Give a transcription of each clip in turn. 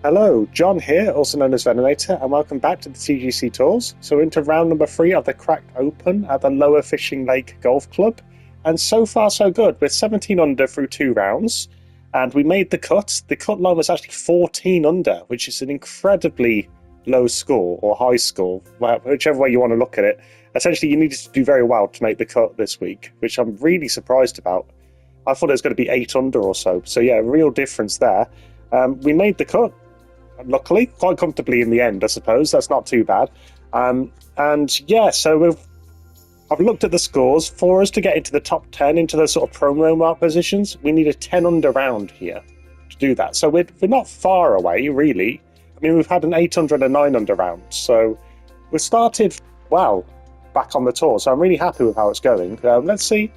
Hello, John here, also known as Ventilator, and welcome back to the TGC Tours. So we're into round number 3 of the Cracked Open at the Lower Fishing Lake Golf Club. And so far so good, we're 17 under through 2 rounds. And we made the cut. The cut line was actually 14 under, which is an incredibly low score, or high score, whichever way you want to look at it. Essentially, you needed to do very well to make the cut this week, which I'm really surprised about. I thought it was going to be 8 under or so. So yeah, real difference there. We made the cut, luckily, quite comfortably in the end, I suppose. That's not too bad. And yeah, so I've looked at the scores. For us to get into the top 10, into those sort of promo mark positions, we need a 10 under round here to do that. So we're not far away, really. I mean, we've had an 8 under and a 9 under round. So we started, well, back on the tour. So I'm really happy with how it's going. Let's see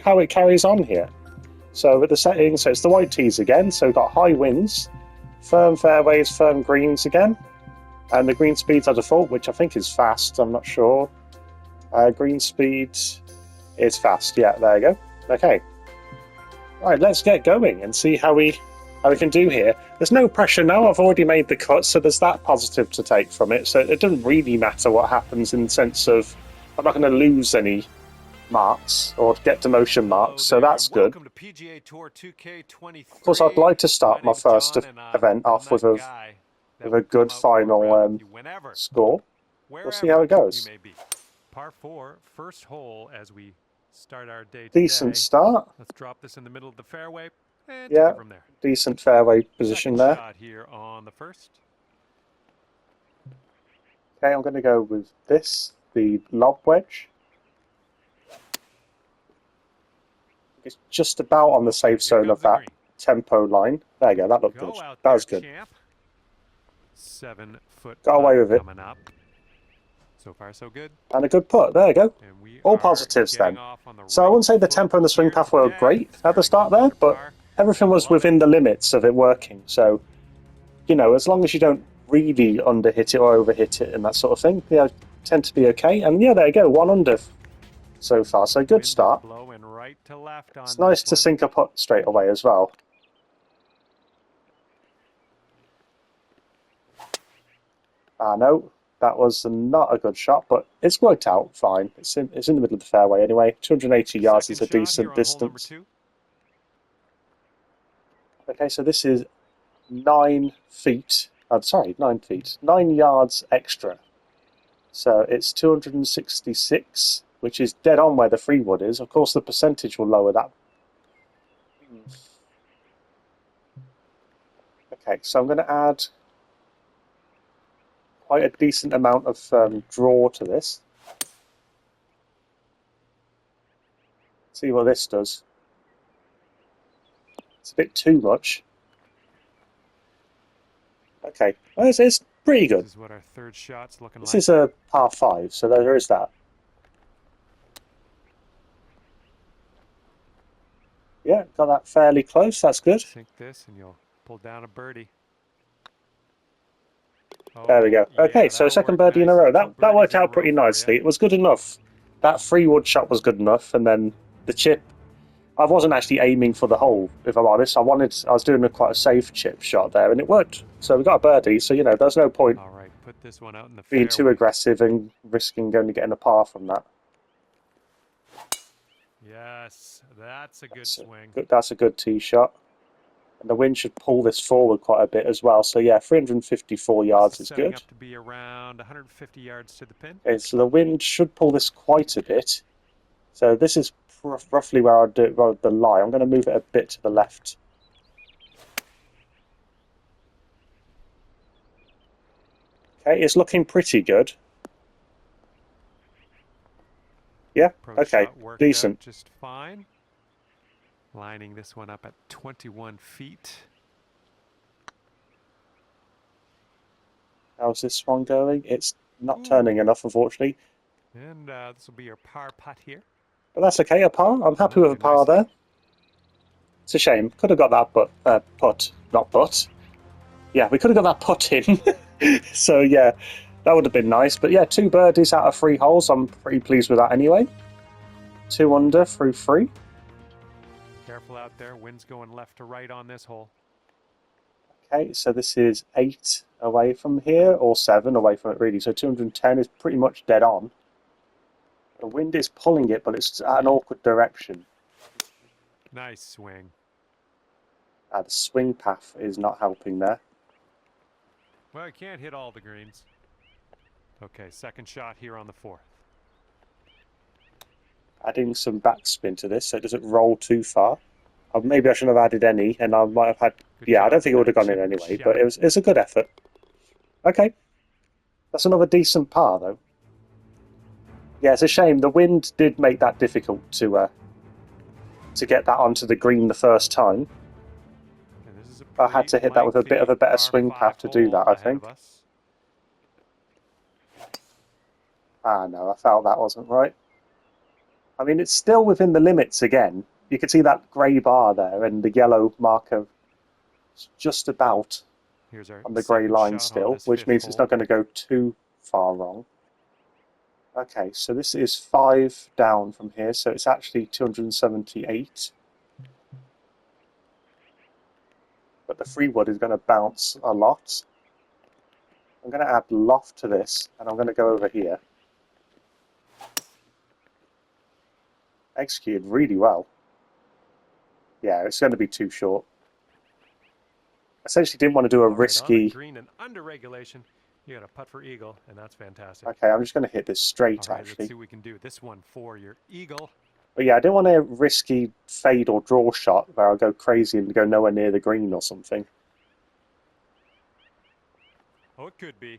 how it carries on here. So with the settings, so it's the white tees again. So we've got high winds, firm fairways, firm greens again. And the green speed's our default, which I think is fast. I'm not sure. Green speed is fast. Yeah, there you go. Okay. All right, let's get going and see how we can do here. There's no pressure now. I've already made the cut, so there's that positive to take from it. So it doesn't really matter what happens in the sense of I'm not going to lose any marks or get demotion marks, so that's good. Of course, I'd like to start my first event off with a good final score. We'll see how it goes. Par 4, first hole as we start our day decent today. Start. Let's drop this in the middle of the fairway and yeah, take it from there. Decent fairway position there. Shot here on the first. Okay, I'm going to go with this, the lob wedge. It's just about on the safe zone of that tempo line. There you go, that looked good. That was good. 7 foot. Got away with it. Coming up. So far, so good. And a good putt. There you go. All positives then. So I wouldn't say the tempo and the swing path were great at the start there, but everything was within the limits of it working. So, you know, as long as you don't really underhit it or overhit it and that sort of thing, yeah, tend to be okay. And yeah, there you go, 1 under so far. So good start. It's nice to sink a putt straight away as well. No. That was not a good shot, but it's worked out fine. It's in the middle of the fairway anyway. 280 yards is a decent distance. Okay, so this is 9 feet. I'm sorry, 9 feet. 9 yards extra. So it's 266, which is dead on where the free wood is. Of course, the percentage will lower that. Okay, so I'm going to add quite a decent amount of draw to this. See what this does. It's a bit too much. Okay, well, it's pretty good. This is what our third shot's looking like. This is a par 5, so there is that. Yeah, got that fairly close. That's good. Sink this and you'll pull down a birdie. There we go. Okay, so second birdie in a row. That worked out pretty nicely. It was good enough. That free wood shot was good enough, and then the chip. I wasn't actually aiming for the hole, if I'm honest. I was doing quite a safe chip shot there, and it worked. So we got a birdie. So you know, there's no point put this one out in the being too aggressive and risking only getting a par from that. Yes, that's a good swing. That's a good tee shot. And the wind should pull this forward quite a bit as well. So yeah, 354 yards is good. Up to be around 150 yards to the pin. Okay, so the wind should pull this quite a bit. So this is roughly where I'd do the lie. I'm going to move it a bit to the left. Okay, it's looking pretty good. Yeah, okay, decent. Just fine. Lining this one up at 21 feet. How's this one going? It's not turning enough, unfortunately. And this will be your par putt here. But that's okay, a par. I'm happy with a par there. It's a shame. Could have got that putt. Not putt. Yeah, we could have got that putt in. So, yeah, that would have been nice. But, yeah, 2 birdies out of 3 holes. I'm pretty pleased with that anyway. 2 under through 3. Careful out there. Wind's going left to right on this hole. Okay, so this is 8 away from here, or 7 away from it really. So 210 is pretty much dead on. The wind is pulling it, but it's at an awkward direction. Nice swing. The swing path is not helping there. Well, I can't hit all the greens. Okay, second shot here on the 4th. Adding some backspin to this so it doesn't roll too far. Maybe I shouldn't have added any, and I might have had... Good yeah, job I don't think it would have for gone that in chip anyway, shot. but it's a good effort. Okay. That's another decent par, though. Yeah, it's a shame. The wind did make that difficult to get that onto the green the first time. And this is I had to hit that with a bit of a better swing path to do that, I think. Ah, no, I felt that wasn't right. I mean, it's still within the limits again. You can see that grey bar there and the yellow marker just about on the grey line still, which means it's not going to go too far wrong. Okay, so this is 5 down from here, so it's actually 278. But the free wood is going to bounce a lot. I'm going to add loft to this, and I'm going to go over here. Executed really well. Yeah, it's going to be too short. Essentially didn't want to do a risky... green and under regulation. You got a putt for eagle, and that's fantastic. Okay, I'm just going to hit this straight, All right, actually. let's see what we can do. This one for your eagle. But yeah, I didn't want a risky fade or draw shot where I'll go crazy and go nowhere near the green or something. Oh, it could be.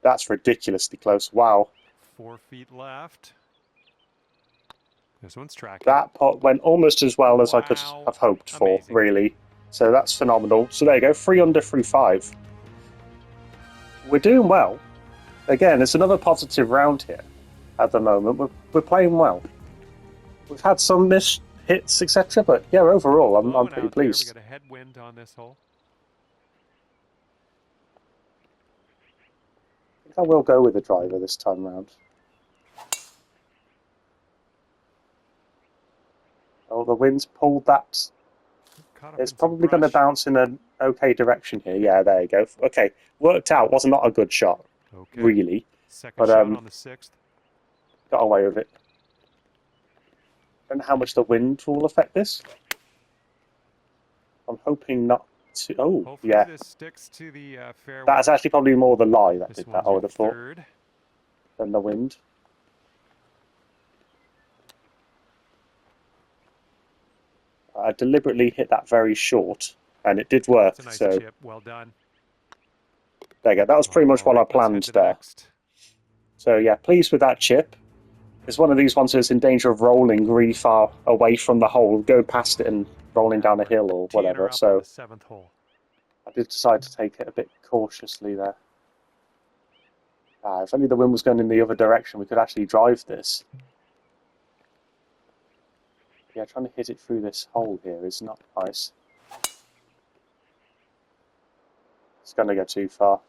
That's ridiculously close. Wow. 4 feet left. This one's tracking. That putt went almost as well as I could have hoped for, really. So that's phenomenal. So there you go, 3 under through 5. We're doing well. Again, it's another positive round here at the moment. We're playing well. We've had some missed hits, etc., but yeah, overall, I'm pretty pleased. We got a headwind on this hole. I think I will go with the driver this time round. Oh, the wind's pulled that. It's probably going to bounce in an okay direction here. Yeah, there you go. Okay, worked out. Was not a good shot, really. Second shot on the 6th. Got away with it. Don't know how much the wind will affect this. I'm hoping not to... Oh, hopefully yeah. This sticks to the fairway. That's actually probably more the lie that did that, I would have thought, third. than the wind. I deliberately hit that very short, and it did work. That's a nice so chip. Well done. There you go. That was pretty much what I planned there. So yeah, pleased with that chip. It's one of these ones that's in danger of rolling really far away from the hole, go past it and rolling down a hill or whatever. So I did decide to take it a bit cautiously there. If only the wind was going in the other direction, we could actually drive this. Yeah, trying to hit it through this hole here is not nice. It's going to go too far.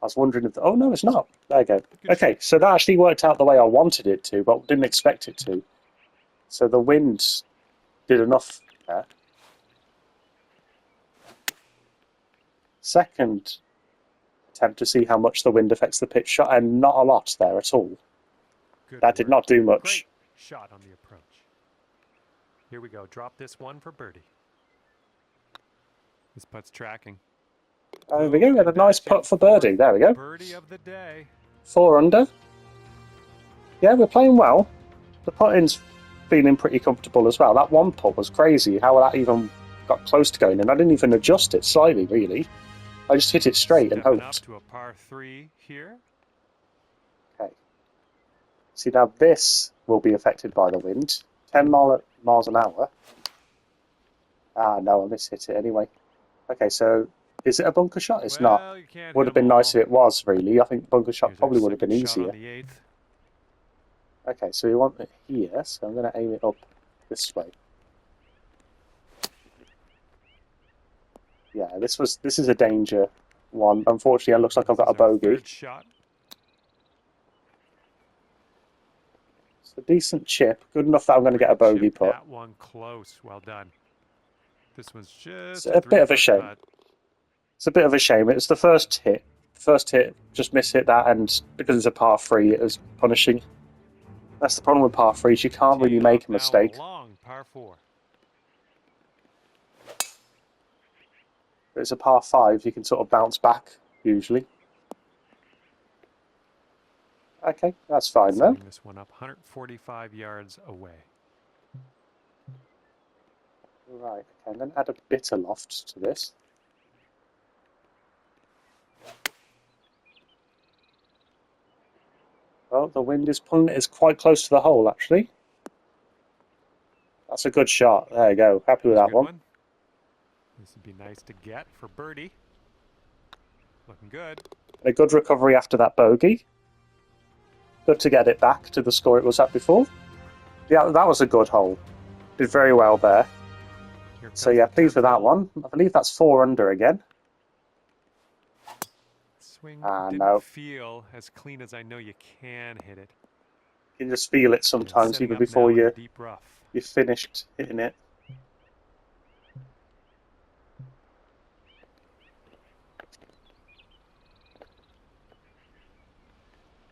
I was wondering if... Oh, no, it's not. There you go. Okay, so that actually worked out the way I wanted it to, but didn't expect it to. So the wind did enough there. Second attempt to see how much the wind affects the pitch shot, and not a lot there at all. That did not do much. Great shot on the approach. Here we go. Drop this one for birdie. This putt's tracking. There we go. We had a nice putt for birdie. There we go. Birdie of the day. 4 under. Yeah, we're playing well. The putting's feeling pretty comfortable as well. That one putt was crazy. How that even got close to going in. I didn't even adjust it slightly, really. I just hit it straight and hoped. Up to a par 3 here. Okay. See, now this will be affected by the wind. 10 miles an hour. Ah, no, I mishit it anyway. Okay, so is it a bunker shot? It's not. Would have been nice if it was, really. I think bunker shot probably would have been easier. Okay, so we want it here, so I'm going to aim it up this way. Yeah, this is a danger one. Unfortunately, it looks like I've got a bogey. It's a decent chip, good enough that I'm going to get a bogey putt. That one close, well done. This one's just a bit of a shame. It's a bit of a shame. It was the first hit. First hit, just miss hit that, and because it's a par 3, it was punishing. That's the problem with par 3s. You can't really make a mistake. Long par 4. If it's a par 5, you can sort of bounce back, usually. Okay, that's fine though. This one up 145 yards away. Right, okay, I'm going to add a bit of loft to this. Well, the wind is pulling it. It's quite close to the hole, actually. That's a good shot. There you go. Happy with that one. This would be nice to get for birdie. Looking good. A good recovery after that bogey. Good to get it back to the score it was at before. Yeah, that was a good hole. Did very well there. So yeah, pleased with that one. I believe that's 4 under again. Swing no. feel as clean as I know you can hit it. You can just feel it sometimes, even before you're finished hitting it.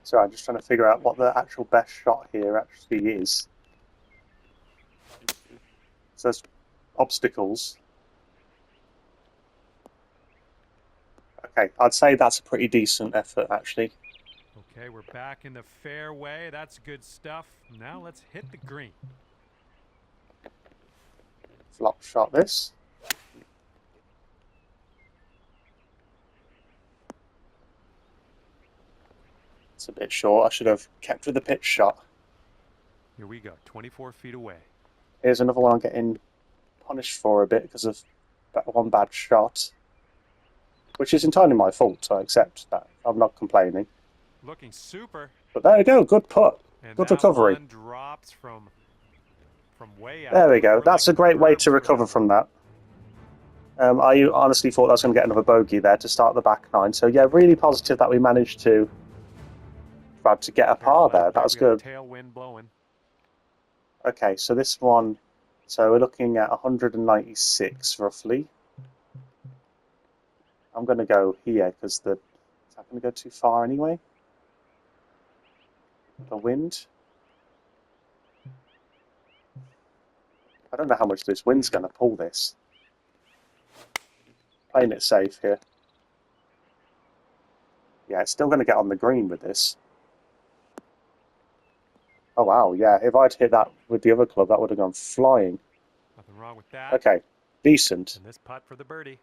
So I'm just trying to figure out what the actual best shot here actually is. So there's obstacles. Okay, I'd say that's a pretty decent effort, actually. Okay, we're back in the fairway. That's good stuff. Now let's hit the green. Flop shot this. It's a bit short. I should have kept with the pitch shot. Here we go, 24 feet away. Here's another one I'm getting punished for a bit because of that one bad shot. Which is entirely my fault, so I accept that. I'm not complaining. Looking super. But there we go, good putt. And good recovery. One drops from way out. There we go. That's a great way to recover from that. I honestly thought I was going to get another bogey there to start the back 9. So yeah, really positive that we managed to get a par there. That was good. Tailwind blowing. Okay, so this one, so we're looking at 196 roughly. I'm going to go here because is that going to go too far anyway? The wind. I don't know how much this wind's going to pull this. Playing it safe here. Yeah, it's still going to get on the green with this. Oh wow, yeah, if I'd hit that with the other club, that would have gone flying. Nothing wrong with that. Okay, decent. And this putt for the birdie.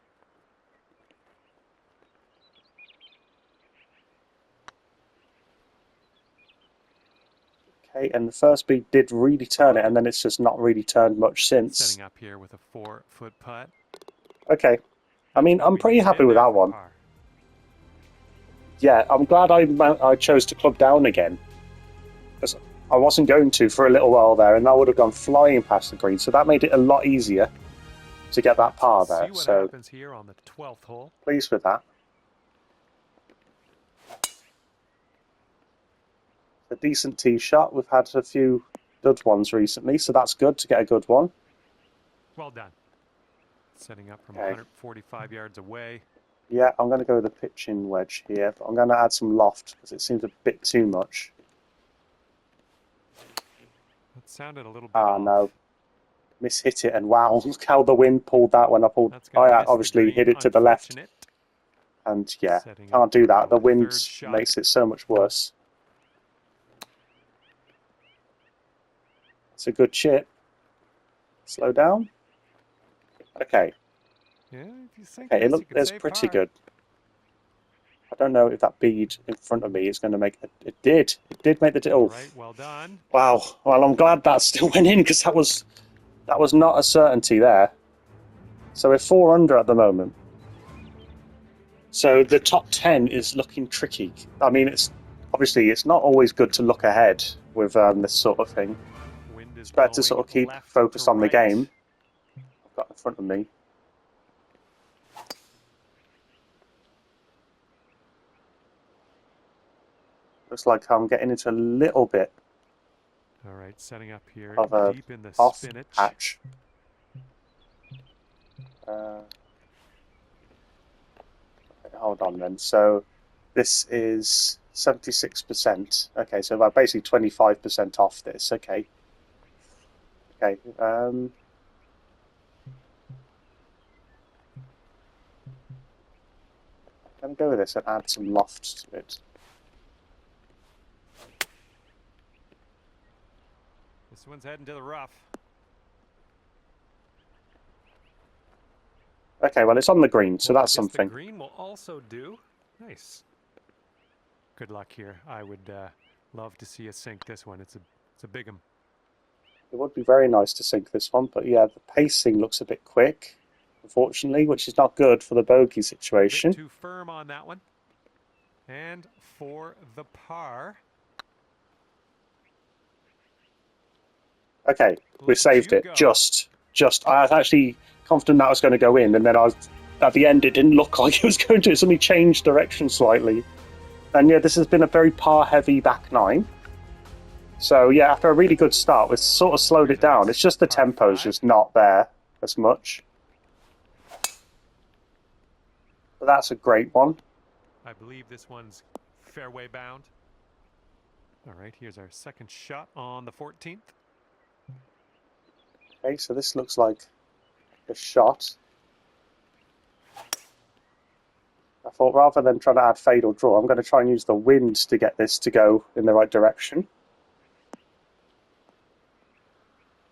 Okay, and the first beat did really turn it, and then it's just not really turned much since. Setting up here with a 4-foot putt. Okay, I mean, I'm pretty happy with that one. Yeah, I'm glad I chose to club down again. Because I wasn't going to for a little while there, and I would have gone flying past the green, so that made it a lot easier to get that par there. See what happens here on the 12th hole. Pleased with that. A decent tee shot. We've had a few good ones recently, so that's good to get a good one. Well done. Setting up from 145 yards away. Yeah, I'm going to go with a pitching wedge here, but I'm going to add some loft because it seems a bit too much. That sounded a little bit off. No. Mishit it, and wow, look how the wind pulled that when I pulled. I obviously hit it to the left. And yeah, can't do that. The wind makes it so much worse. It's a good chip. Slow down. Okay. Yeah, if you think okay, it's pretty good. I don't know if that bead in front of me is going to make it. It did make the deal. Right, well done. Wow. Well, I'm glad that still went in because that was not a certainty there. So we're 4 under at the moment. So the top 10 is looking tricky. I mean, it's not always good to look ahead with this sort of thing. It's better to sort of keep focused on the game. I've got in front of me. Looks like I'm getting into a little bit. All right, setting up here of a deep in the off spinach. patch. hold on then. So this is 76%. Okay, so about basically 25% off this. Okay. Okay. I'm going to go with this and add some loft to it. This one's heading to the rough. Okay, well, it's on the green, so Well, that's I guess something. The green will also do. Nice. Good luck here. I would love to see us sink this one. It's a big one. It would be very nice to sink this one, but yeah, the pacing looks a bit quick, unfortunately, which is not good for the bogey situation. A bit too firm on that one. And for the par. Okay, we saved it. Just. I was actually confident that was going to go in, and then at the end it didn't look like it was going to. It suddenly changed direction slightly. And yeah, this has been a very par-heavy back nine. So yeah, after a really good start, we've sort of slowed it down. It's just the tempo's just not there as much. But that's a great one. I believe this one's fairway bound. All right, here's our second shot on the 14th. Okay, so this looks like a shot. I thought rather than trying to add fade or draw, I'm going to try and use the wind to get this to go in the right direction.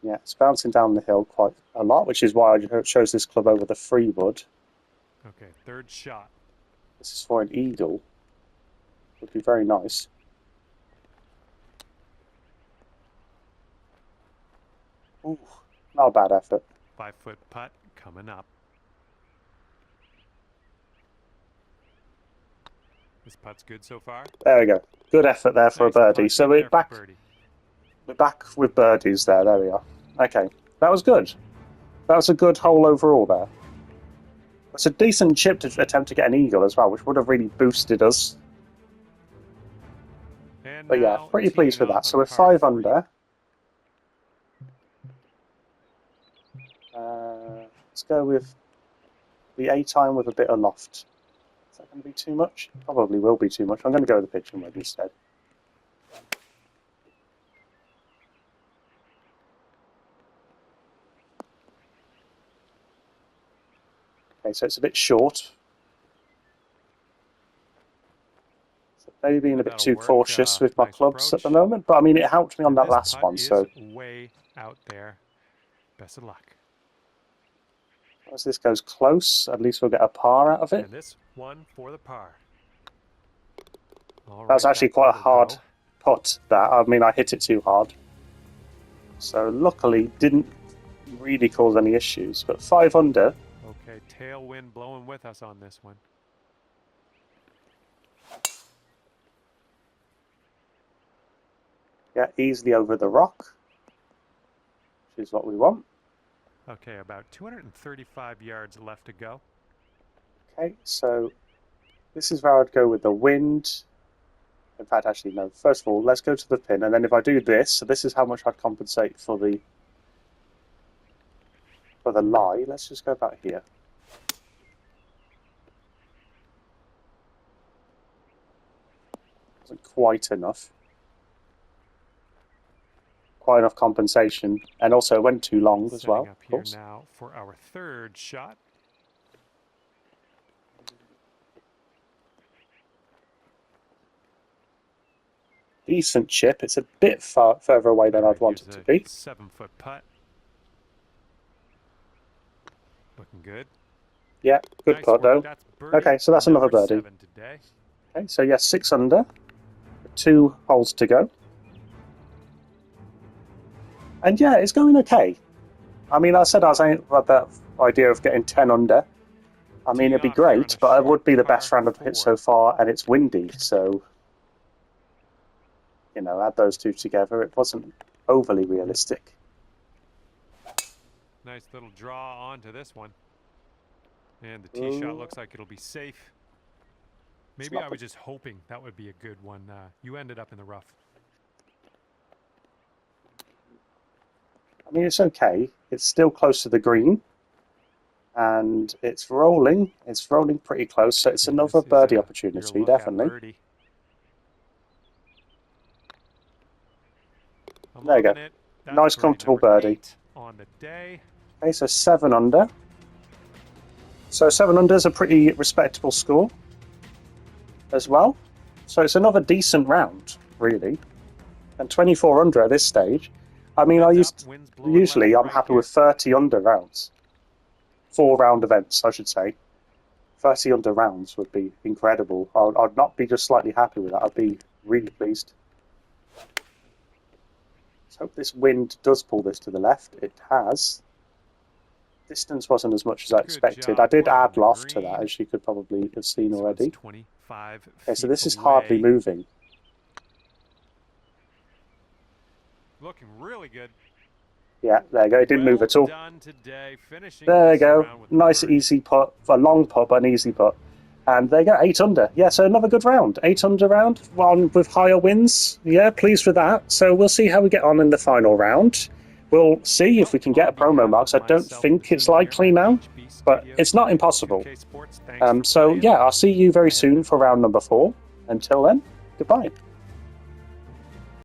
Yeah, it's bouncing down the hill quite a lot, which is why I chose this club over the 3-wood. Okay, third shot. This is for an eagle. Would be very nice. Ooh, not a bad effort. 5-foot putt coming up. This putt's good so far. There we go. Good effort there for a birdie. So we're back. We're back with birdies there. There we are. Okay, that was good. That was a good hole overall there. It's a decent chip to attempt to get an eagle as well, which would have really boosted us. But yeah, pretty pleased with that. So we're 5 under. Let's go with the A-time with a bit of loft. Is that going to be too much? Probably will be too much. I'm going to go with the pitching wedge instead. Okay, so it's a bit short. So maybe being a bit too cautious with my clubs at the moment, but I mean, it helped me on that last one. So way out there. Best of luck. As this goes close, at least we'll get a par out of it. And this one for the par. That was actually quite a hard putt, that. I mean, I hit it too hard. So luckily, didn't really cause any issues. But 5 under. Okay, tailwind blowing with us on this one. Yeah, easily over the rock, which is what we want. Okay, about 235 yards left to go. Okay, so this is where I'd go with the wind. In fact, actually, no. First of all, let's go to the pin, and then if I do this, so this is how much I'd compensate for the lie. Let's just go back here. Wasn't quite enough. Quite enough compensation, and also it went too long as well. Setting up here now for our third shot. Decent chip. It's a bit further away than I'd want it to be. 7-foot putt. Looking good. Yeah, good nice putt though. Okay, so that's another birdie. Okay, so yes, 6 under. 2 holes to go. And yeah, it's going okay. I mean, I said I was about that idea of getting 10 under. I mean, it'd be great, but it would be the best round I've hit so far, and it's windy, so, you know, add those two together. It wasn't overly realistic. Nice little draw onto this one. And the tee shot looks like it'll be safe. Maybe I was just hoping that would be a good one. You ended up in the rough. I mean, it's okay. It's still close to the green. And it's rolling pretty close, so it's another birdie opportunity, definitely. There you go. Nice, comfortable birdie. On the day. Okay, so 7 under. So 7 under is a pretty respectable score as well. So it's another decent round, really. And 24 under at this stage. I mean, usually I'm happy with 30 under rounds. 4-round events, I should say. 30 under rounds would be incredible. I'd not be just slightly happy with that. I'd be really pleased. Let's hope this wind does pull this to the left. It has. Distance wasn't as much as I expected. I did add loft to that, as you could probably have seen already. Okay, so this is hardly moving. Looking really good. Yeah, there you go. It didn't move at all. There you go. Nice easy putt. A long putt, but an easy putt. And there you go, 8 under. Yeah, so another good round. 8 under round, one with higher wins. Yeah, pleased with that. So we'll see how we get on in the final round. We'll see if we can get a promo marks. I don't think it's likely now, but it's not impossible. So yeah, I'll see you very soon for round number 4. Until then, goodbye.